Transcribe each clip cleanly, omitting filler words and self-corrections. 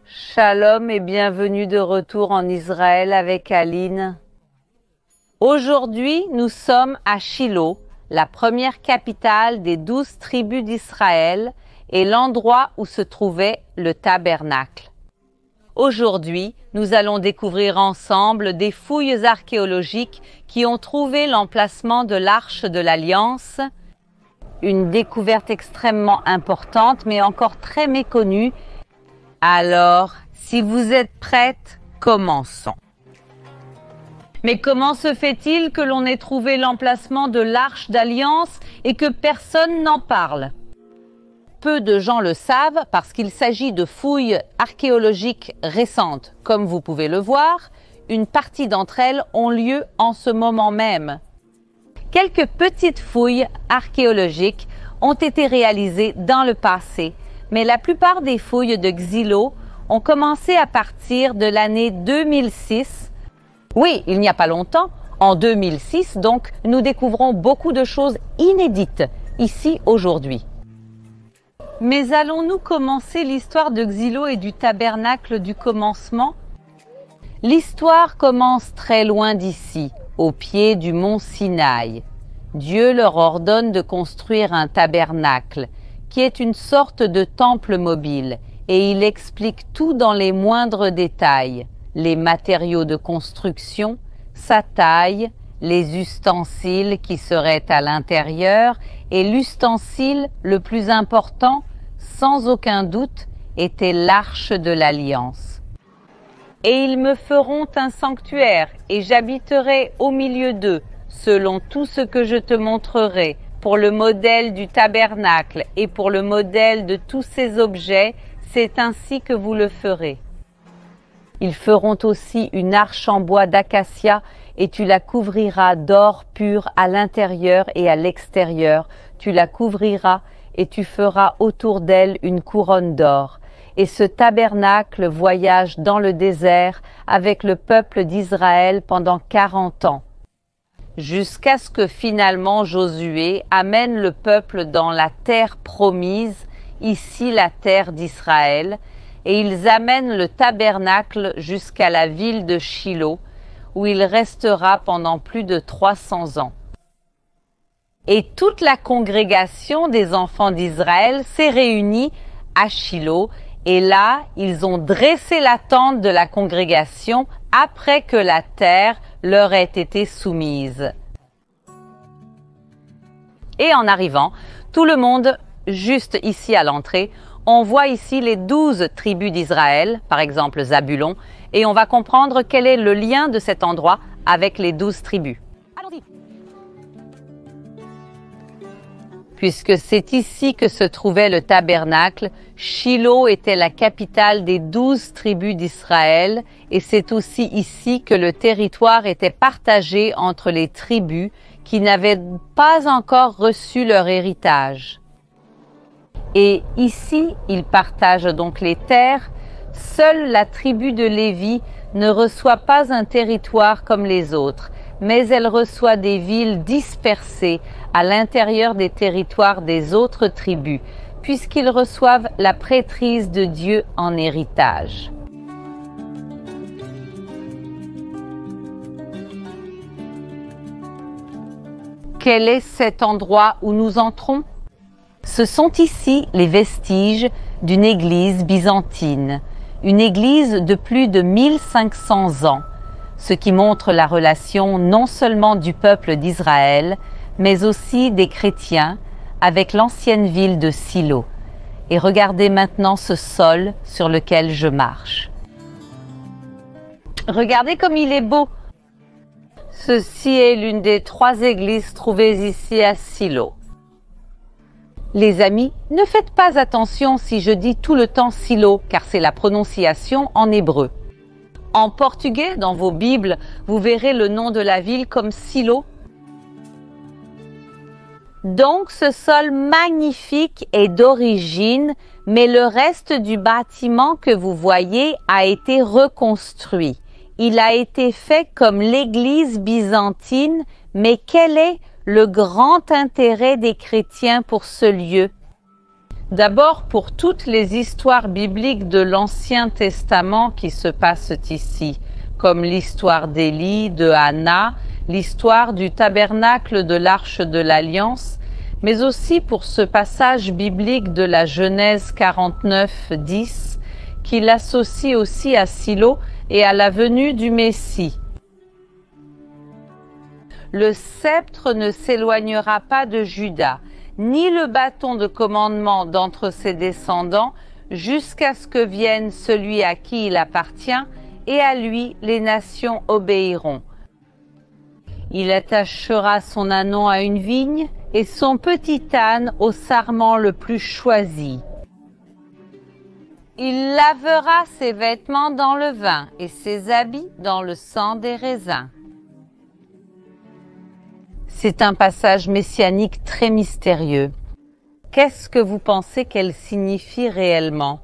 Shalom et bienvenue de retour en Israël avec Aline. Aujourd'hui, nous sommes à Shilo, la première capitale des 12 tribus d'Israël et l'endroit où se trouvait le tabernacle. Aujourd'hui, nous allons découvrir ensemble des fouilles archéologiques qui ont trouvé l'emplacement de l'Arche de l'Alliance, une découverte extrêmement importante mais encore très méconnue. Alors, si vous êtes prêtes, commençons. Mais comment se fait-il que l'on ait trouvé l'emplacement de l'Arche d'Alliance et que personne n'en parle? Peu de gens le savent parce qu'il s'agit de fouilles archéologiques récentes. Comme vous pouvez le voir, une partie d'entre elles ont lieu en ce moment même. Quelques petites fouilles archéologiques ont été réalisées dans le passé, mais la plupart des fouilles de Xilo ont commencé à partir de l'année 2006. Oui, il n'y a pas longtemps, en 2006, donc nous découvrons beaucoup de choses inédites ici aujourd'hui. Mais allons-nous commencer l'histoire de Xilo et du tabernacle du commencement? L'histoire commence très loin d'ici, au pied du mont Sinaï. Dieu leur ordonne de construire un tabernacle, qui est une sorte de temple mobile, et il explique tout dans les moindres détails, les matériaux de construction, sa taille, les ustensiles qui seraient à l'intérieur, et l'ustensile le plus important, sans aucun doute, était l'Arche de l'Alliance. Et ils me feront un sanctuaire, et j'habiterai au milieu d'eux, selon tout ce que je te montrerai, pour le modèle du tabernacle et pour le modèle de tous ces objets, c'est ainsi que vous le ferez. Ils feront aussi une arche en bois d'acacia et tu la couvriras d'or pur à l'intérieur et à l'extérieur. Tu la couvriras et tu feras autour d'elle une couronne d'or. Et ce tabernacle voyage dans le désert avec le peuple d'Israël pendant 40 ans. Jusqu'à ce que finalement Josué amène le peuple dans la terre promise, ici la terre d'Israël, et ils amènent le tabernacle jusqu'à la ville de Shilo, où il restera pendant plus de 300 ans. Et toute la congrégation des enfants d'Israël s'est réunie à Shilo, et là, ils ont dressé la tente de la congrégation après que la terre leur ait été soumise. Et en arrivant, tout le monde, juste ici à l'entrée, on voit ici les 12 tribus d'Israël, par exemple Zabulon, et on va comprendre quel est le lien de cet endroit avec les 12 tribus. Allons-y. Puisque c'est ici que se trouvait le tabernacle, Shilo était la capitale des 12 tribus d'Israël et c'est aussi ici que le territoire était partagé entre les tribus qui n'avaient pas encore reçu leur héritage. Et ici, ils partagent donc les terres. Seule la tribu de Lévi ne reçoit pas un territoire comme les autres, mais elle reçoit des villes dispersées à l'intérieur des territoires des autres tribus, puisqu'ils reçoivent la prêtrise de Dieu en héritage. Quel est cet endroit où nous entrons? Ce sont ici les vestiges d'une église byzantine, une église de plus de 1500 ans, ce qui montre la relation non seulement du peuple d'Israël, mais aussi des chrétiens avec l'ancienne ville de Silo. Et regardez maintenant ce sol sur lequel je marche. Regardez comme il est beau. Ceci est l'une des 3 églises trouvées ici à Silo. Les amis, ne faites pas attention si je dis tout le temps Silo, car c'est la prononciation en hébreu. En portugais, dans vos Bibles, vous verrez le nom de la ville comme Silo. Donc ce sol magnifique est d'origine, mais le reste du bâtiment que vous voyez a été reconstruit. Il a été fait comme l'église byzantine, mais quel est le grand intérêt des chrétiens pour ce lieu? D'abord pour toutes les histoires bibliques de l'Ancien Testament qui se passent ici, comme l'histoire d'Élie, de Anna, l'histoire du tabernacle de l'Arche de l'Alliance, mais aussi pour ce passage biblique de la Genèse 49, 10, qui l'associe aussi à Silo et à la venue du Messie. Le sceptre ne s'éloignera pas de Juda, ni le bâton de commandement d'entre ses descendants, jusqu'à ce que vienne celui à qui il appartient, et à lui les nations obéiront. Il attachera son ânon à une vigne, et son petit âne au sarment le plus choisi. Il lavera ses vêtements dans le vin, et ses habits dans le sang des raisins. C'est un passage messianique très mystérieux. Qu'est-ce que vous pensez qu'elle signifie réellement?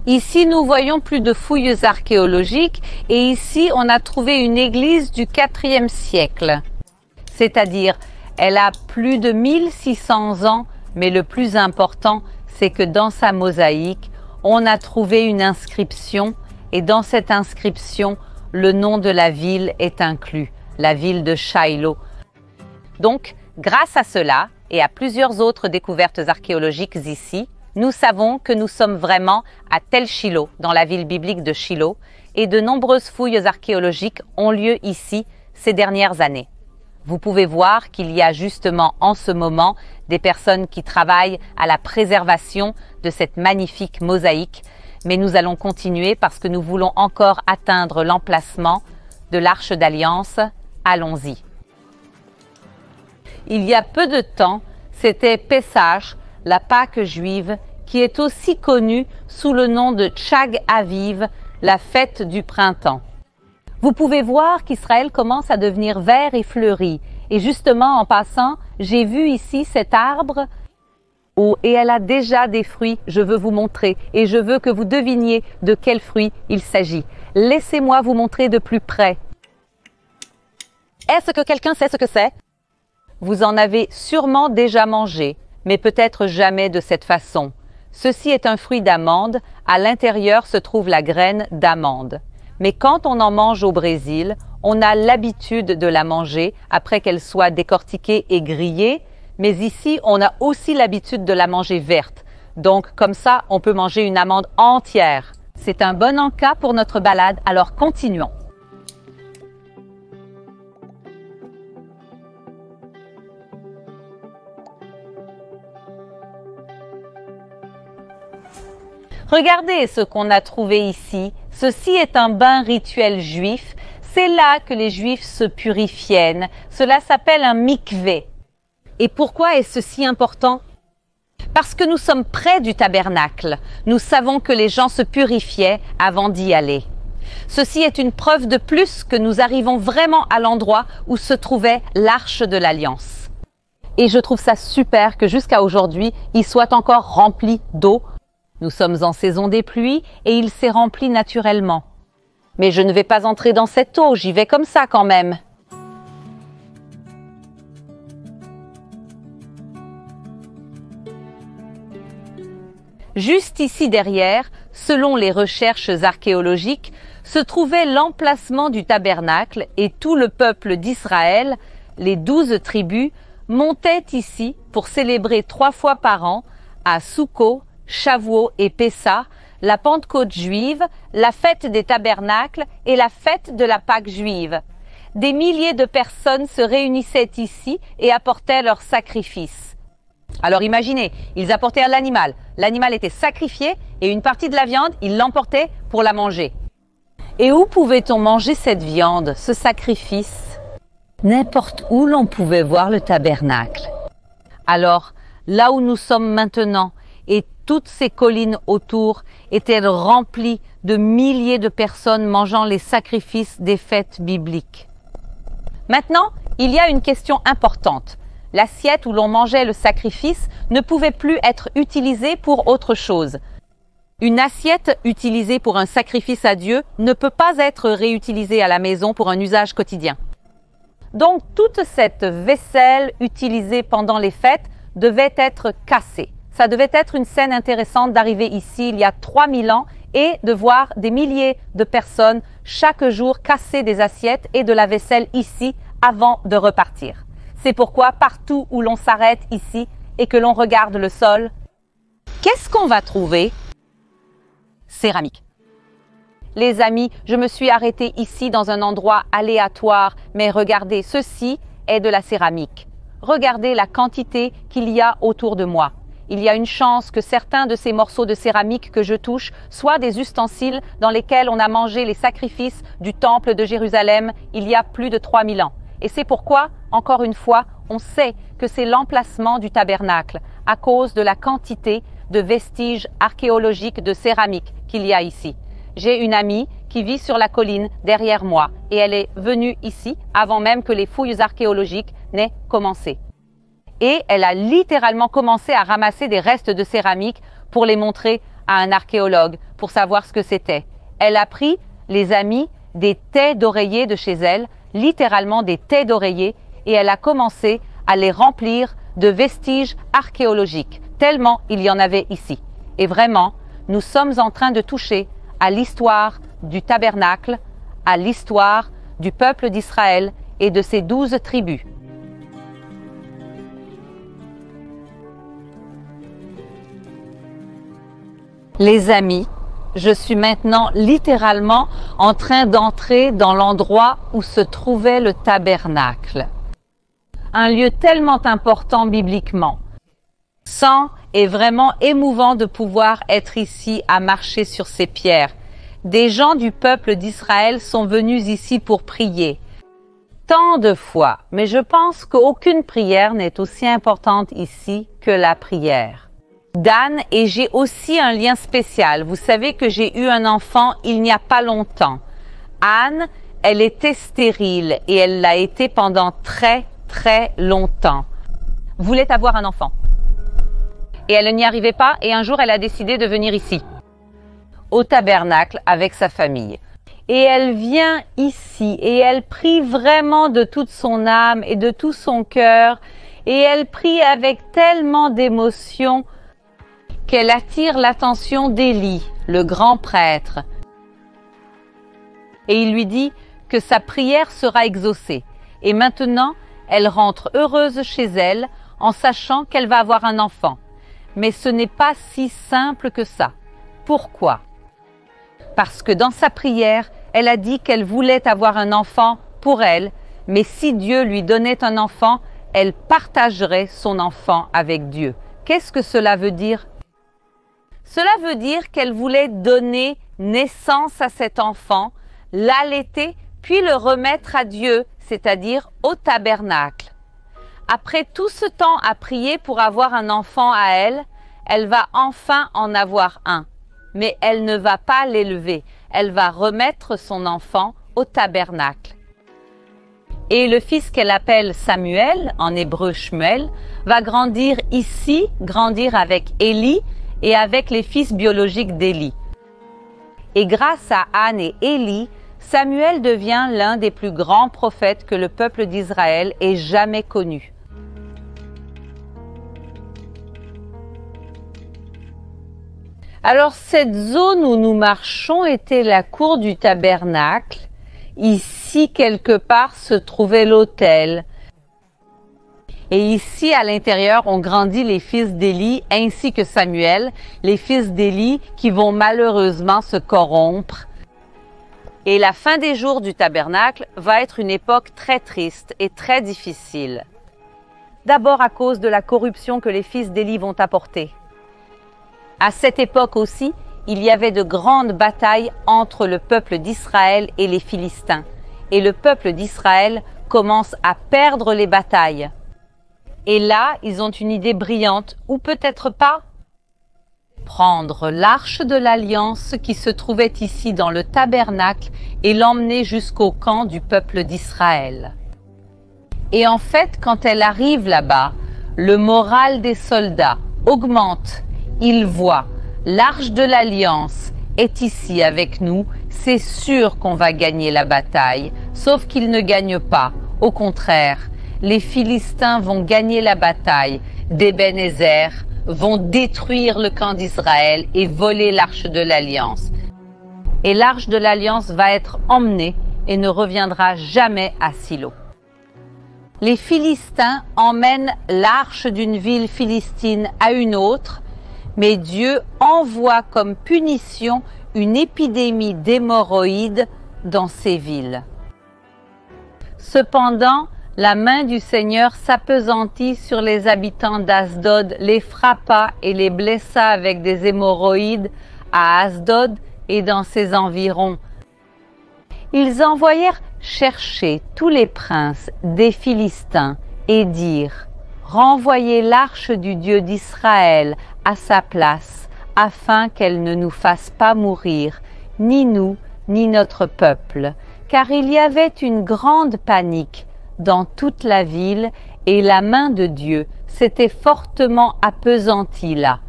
Ici, nous voyons plus de fouilles archéologiques et ici, on a trouvé une église du IVe siècle. C'est-à-dire, elle a plus de 1600 ans, mais le plus important, c'est que dans sa mosaïque, on a trouvé une inscription et dans cette inscription, le nom de la ville est inclus, la ville de Shiloh. Donc, grâce à cela et à plusieurs autres découvertes archéologiques ici, nous savons que nous sommes vraiment à Tel Shiloh, dans la ville biblique de Shiloh, et de nombreuses fouilles archéologiques ont lieu ici ces dernières années. Vous pouvez voir qu'il y a justement en ce moment des personnes qui travaillent à la préservation de cette magnifique mosaïque, mais nous allons continuer parce que nous voulons encore atteindre l'emplacement de l'Arche d'Alliance. Allons-y. Il y a peu de temps, c'était Pessach, la Pâque juive, qui est aussi connue sous le nom de Tchag Aviv, la fête du printemps. Vous pouvez voir qu'Israël commence à devenir vert et fleuri. Et justement, en passant, j'ai vu ici cet arbre et elle a déjà des fruits, je veux vous montrer, et je veux que vous deviniez de quels fruits il s'agit. Laissez-moi vous montrer de plus près. Est-ce que quelqu'un sait ce que c'est? Vous en avez sûrement déjà mangé, mais peut-être jamais de cette façon. Ceci est un fruit d'amande, à l'intérieur se trouve la graine d'amande. Mais quand on en mange au Brésil, on a l'habitude de la manger après qu'elle soit décortiquée et grillée, mais ici, on a aussi l'habitude de la manger verte. Donc, comme ça, on peut manger une amande entière. C'est un bon encas pour notre balade, alors continuons. Regardez ce qu'on a trouvé ici. Ceci est un bain rituel juif. C'est là que les Juifs se purifiaient. Cela s'appelle un mikvé. Et pourquoi est-ce si important? Parce que nous sommes près du tabernacle. Nous savons que les gens se purifiaient avant d'y aller. Ceci est une preuve de plus que nous arrivons vraiment à l'endroit où se trouvait l'Arche de l'Alliance. Et je trouve ça super que jusqu'à aujourd'hui, il soit encore rempli d'eau. Nous sommes en saison des pluies et il s'est rempli naturellement. Mais je ne vais pas entrer dans cette eau, j'y vais comme ça quand même. Juste ici derrière, selon les recherches archéologiques, se trouvait l'emplacement du tabernacle et tout le peuple d'Israël, les 12 tribus, montaient ici pour célébrer 3 fois par an, à Soukkot, Shavuot et Pessah, la Pentecôte juive, la fête des tabernacles et la fête de la Pâque juive. Des milliers de personnes se réunissaient ici et apportaient leurs sacrifices. Alors imaginez, ils apportaient l'animal. L'animal était sacrifié et une partie de la viande, ils l'emportaient pour la manger. Et où pouvait-on manger cette viande, ce sacrifice? N'importe où l'on pouvait voir le tabernacle. Alors, là où nous sommes maintenant, et toutes ces collines autour étaient remplies de milliers de personnes mangeant les sacrifices des fêtes bibliques. Maintenant, il y a une question importante. L'assiette où l'on mangeait le sacrifice ne pouvait plus être utilisée pour autre chose. Une assiette utilisée pour un sacrifice à Dieu ne peut pas être réutilisée à la maison pour un usage quotidien. Donc toute cette vaisselle utilisée pendant les fêtes devait être cassée. Ça devait être une scène intéressante d'arriver ici il y a 3000 ans et de voir des milliers de personnes chaque jour casser des assiettes et de la vaisselle ici avant de repartir. C'est pourquoi partout où l'on s'arrête ici et que l'on regarde le sol, qu'est-ce qu'on va trouver? Céramique. Les amis, je me suis arrêtée ici dans un endroit aléatoire, mais regardez, ceci est de la céramique. Regardez la quantité qu'il y a autour de moi. Il y a une chance que certains de ces morceaux de céramique que je touche soient des ustensiles dans lesquels on a mangé les sacrifices du temple de Jérusalem il y a plus de 3000 ans. Et c'est pourquoi, encore une fois, on sait que c'est l'emplacement du tabernacle à cause de la quantité de vestiges archéologiques de céramique qu'il y a ici. J'ai une amie qui vit sur la colline derrière moi et elle est venue ici avant même que les fouilles archéologiques n'aient commencé. Et elle a littéralement commencé à ramasser des restes de céramique pour les montrer à un archéologue pour savoir ce que c'était. Elle a pris, les amis, des tais d'oreiller de chez elle, littéralement des tais d'oreiller, et elle a commencé à les remplir de vestiges archéologiques, tellement il y en avait ici. Et vraiment, nous sommes en train de toucher à l'histoire du tabernacle, à l'histoire du peuple d'Israël et de ses 12 tribus. Les amis, je suis maintenant littéralement en train d'entrer dans l'endroit où se trouvait le tabernacle. Un lieu tellement important bibliquement. Sang est vraiment émouvant de pouvoir être ici à marcher sur ces pierres. Des gens du peuple d'Israël sont venus ici pour prier. Tant de fois, mais je pense qu'aucune prière n'est aussi importante ici que la prière. Dan et j'ai aussi un lien spécial. Vous savez que j'ai eu un enfant il n'y a pas longtemps. Anne, elle était stérile et elle l'a été pendant très longtemps. Voulait avoir un enfant. Et elle n'y arrivait pas et un jour elle a décidé de venir ici, au tabernacle avec sa famille. Et elle vient ici et elle prie vraiment de toute son âme et de tout son cœur et elle prie avec tellement d'émotion qu'elle attire l'attention d'Élie, le grand prêtre. Et il lui dit que sa prière sera exaucée. Et maintenant, elle rentre heureuse chez elle en sachant qu'elle va avoir un enfant. Mais ce n'est pas si simple que ça. Pourquoi? Parce que dans sa prière, elle a dit qu'elle voulait avoir un enfant pour elle, mais si Dieu lui donnait un enfant, elle partagerait son enfant avec Dieu. Qu'est-ce que cela veut dire? Cela veut dire qu'elle voulait donner naissance à cet enfant, l'allaiter, puis le remettre à Dieu, c'est-à-dire au tabernacle. Après tout ce temps à prier pour avoir un enfant à elle, elle va enfin en avoir un. Mais elle ne va pas l'élever, elle va remettre son enfant au tabernacle. Et le fils qu'elle appelle Samuel, en hébreu Shmuel, va grandir ici, grandir avec Élie, et avec les fils biologiques d'Élie. Et grâce à Anne et Élie, Samuel devient l'un des plus grands prophètes que le peuple d'Israël ait jamais connu. Alors cette zone où nous marchons était la cour du tabernacle. Ici, quelque part, se trouvait l'autel. Et ici, à l'intérieur, ont grandi les fils d'Élie ainsi que Samuel, les fils d'Élie qui vont malheureusement se corrompre. Et la fin des jours du tabernacle va être une époque très triste et très difficile. D'abord à cause de la corruption que les fils d'Élie vont apporter. À cette époque aussi, il y avait de grandes batailles entre le peuple d'Israël et les Philistins. Et le peuple d'Israël commence à perdre les batailles. Et là, ils ont une idée brillante, ou peut-être pas. Prendre l'arche de l'alliance qui se trouvait ici dans le tabernacle et l'emmener jusqu'au camp du peuple d'Israël. Et en fait, quand elle arrive là-bas, le moral des soldats augmente. Ils voient, l'arche de l'alliance est ici avec nous, c'est sûr qu'on va gagner la bataille, sauf qu'ils ne gagnent pas. Au contraire, les Philistins vont gagner la bataille d'Ébenezer, vont détruire le camp d'Israël et voler l'arche de l'Alliance. Et l'arche de l'Alliance va être emmenée et ne reviendra jamais à Silo. Les Philistins emmènent l'arche d'une ville philistine à une autre, mais Dieu envoie comme punition une épidémie d'hémorroïdes dans ces villes. Cependant, la main du Seigneur s'appesantit sur les habitants d'Asdod, les frappa et les blessa avec des hémorroïdes à Asdod et dans ses environs. Ils envoyèrent chercher tous les princes des Philistins et dirent « Renvoyez l'arche du Dieu d'Israël à sa place, afin qu'elle ne nous fasse pas mourir, ni nous, ni notre peuple. » Car il y avait une grande panique dans toute la ville et la main de Dieu s'était fortement appesantie là.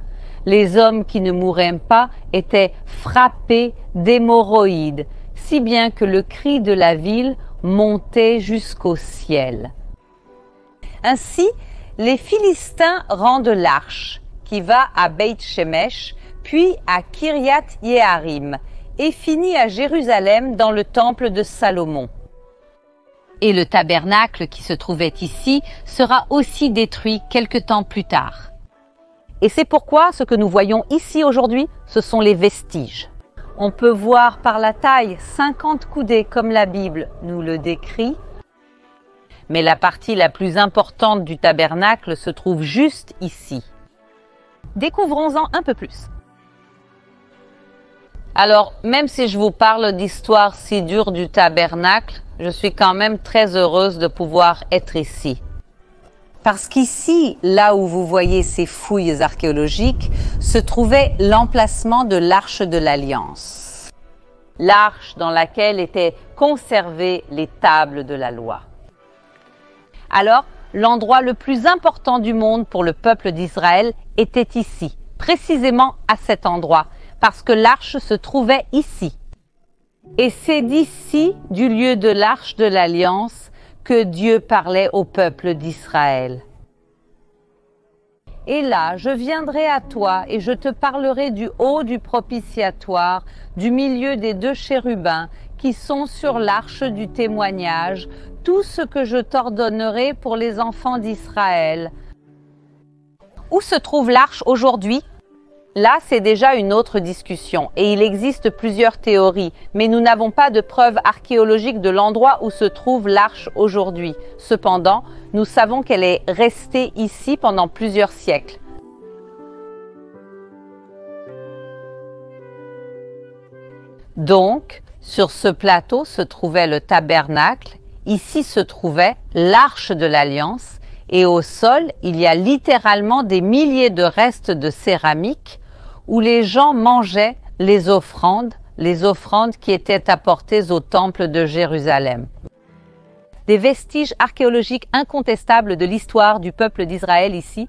Les hommes qui ne mouraient pas étaient frappés d'hémorroïdes, si bien que le cri de la ville montait jusqu'au ciel. Ainsi, les Philistins rendent l'arche, qui va à Beth-Shemesh, puis à Kiriath-Yearim, et finit à Jérusalem dans le temple de Salomon. Et le tabernacle qui se trouvait ici sera aussi détruit quelque temps plus tard. Et c'est pourquoi ce que nous voyons ici aujourd'hui, ce sont les vestiges. On peut voir par la taille 50 coudées comme la Bible nous le décrit, mais la partie la plus importante du tabernacle se trouve juste ici. Découvrons-en un peu plus. Alors, même si je vous parle d'histoire si dure du tabernacle, je suis quand même très heureuse de pouvoir être ici. Parce qu'ici, là où vous voyez ces fouilles archéologiques, se trouvait l'emplacement de l'Arche de l'Alliance. L'arche dans laquelle étaient conservées les tables de la loi. Alors, l'endroit le plus important du monde pour le peuple d'Israël était ici, précisément à cet endroit, parce que l'arche se trouvait ici. Et c'est d'ici, du lieu de l'arche de l'Alliance, que Dieu parlait au peuple d'Israël. Et là, je viendrai à toi et je te parlerai du haut du propitiatoire, du milieu des deux chérubins qui sont sur l'arche du témoignage, tout ce que je t'ordonnerai pour les enfants d'Israël. Où se trouve l'arche aujourd'hui ? Là, c'est déjà une autre discussion et il existe plusieurs théories, mais nous n'avons pas de preuves archéologiques de l'endroit où se trouve l'arche aujourd'hui. Cependant, nous savons qu'elle est restée ici pendant plusieurs siècles. Donc, sur ce plateau se trouvait le tabernacle, ici se trouvait l'arche de l'Alliance, et au sol, il y a littéralement des milliers de restes de céramique où les gens mangeaient les offrandes qui étaient apportées au temple de Jérusalem. Des vestiges archéologiques incontestables de l'histoire du peuple d'Israël ici.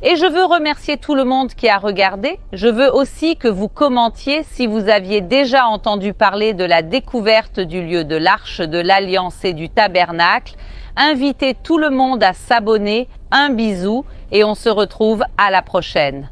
Et je veux remercier tout le monde qui a regardé. Je veux aussi que vous commentiez si vous aviez déjà entendu parler de la découverte du lieu de l'Arche de l'Alliance et du Tabernacle. Invitez tout le monde à s'abonner. Un bisou et on se retrouve à la prochaine.